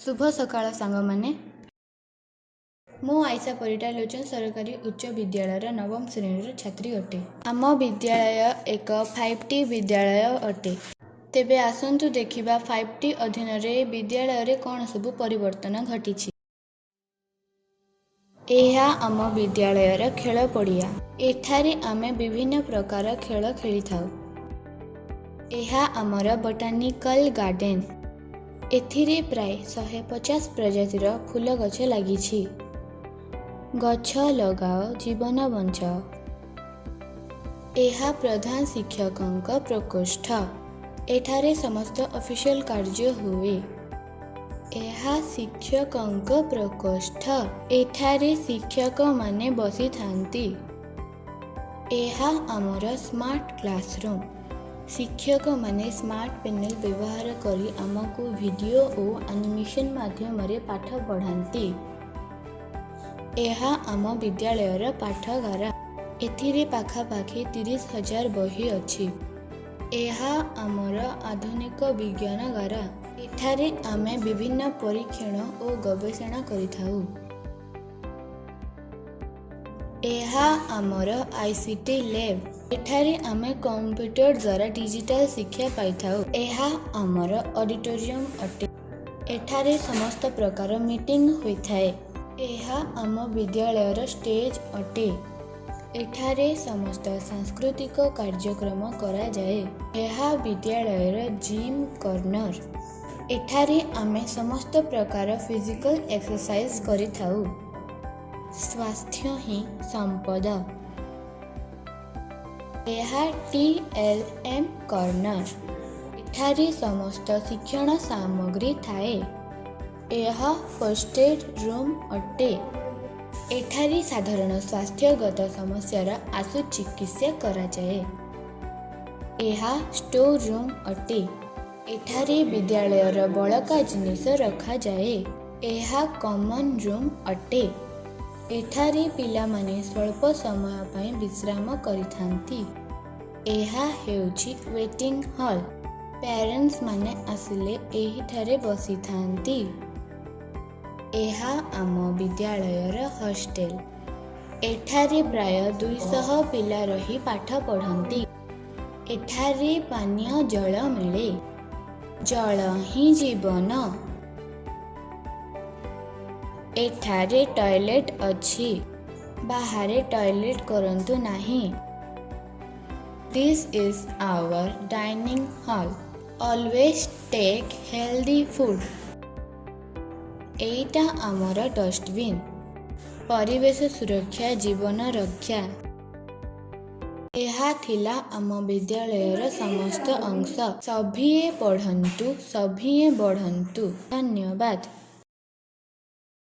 शुभ सकाळ सांगमाने मो आयशा परिटा लोचन सरकारी उच्च विद्यालय नवम श्रेणी छात्री अटे। आम विद्यालय एक 5T विद्यालय अटे। तेबे आसंतु देखिबा 5T अधीन रे विद्यालय रे कौन सबु परिवर्तन घटी। एहा आम विद्यालय रा खेल पड़िया। एठारे आमे विभिन्न प्रकार खेल खेली थाउ। एहा आमर बोटानिकल गार्डन। एथिरे प्राय 150 प्रजातिर फूल गछ लागिछि। गछ लगाओ जीवन बंचाओ। एहा प्रधान शिक्षकंक प्रकोष्ठ। एठारे समस्त ऑफिशियल कार्य हुए। एहा शिक्षकंक प्रकोष्ठ। एठारे शिक्षक माने बसी थांती। एहा आमर स्मार्ट क्लासरूम। शिक्षक माने स्मार्ट पैनल व्यवहार करी आमको वीडियो और एनिमेशन माध्यम रे पाठ पढ़ाती। एहा आम विद्यालयर पाठगार। एथिरे पाखापाखि 30,000 बही अछि। एहा आमर आधुनिक विज्ञानगार। एठारे आमे विभिन्न परीक्षण और गवेषणा करिथाउ। एहा आमर ICT लैब। एठारे आमे कंप्यूटर द्वारा डिजिटल शिक्षा पाइथाउ। एहा आमर ऑडिटोरियम अटे। एठारे समस्त प्रकार मीटिंग होइथाए। एहा आम विद्यालयर स्टेज अटे। एठारे समस्त सांस्कृतिक कार्यक्रम करा जाए। एहा विद्यालयर जिम कॉर्नर। एठारे आमे समस्त प्रकार फिजिकल एक्सरसाइज करिथाउ। स्वास्थ्य ही संपद। एहा TLM कॉर्नर। एठारे समस्त शिक्षण सामग्री थाए। एहा फर्स्ट एड रूम अटे। एठारे साधारण स्वास्थ्यगत समस्यार आशु चिकित्सा करा जाए। एहा स्टोर रूम अटे। एठारे विद्यालयर बळका जिनिस रखा जाए। एहा कॉमन रूम अटे। एठारे पिला माने स्वल्प समय पई विश्राम करिथांती। एहा हेउची वेटिंग हॉल। पेरेंट्स माने आसिले एही ठारे बसी थांती। एहा आम विद्यालयर हॉस्टेल। एठारे प्राय 200 पिला रही पाठ पढ़ंती। एठारे पानीय जल मिले। जल ही जीवन। एठारे टॉयलेट अछि। बाहरे टॉयलेट करंतु नाही। This is our dining hall. Always take healthy food. एटा आमर डस्टबिन। परिवेश सुरक्षा जीवन रक्षा। एहा थिला आम विद्यालयर समस्त अंश। सभिए पढ़ंतु सभिए बढ़ंतु। धन्यवाद।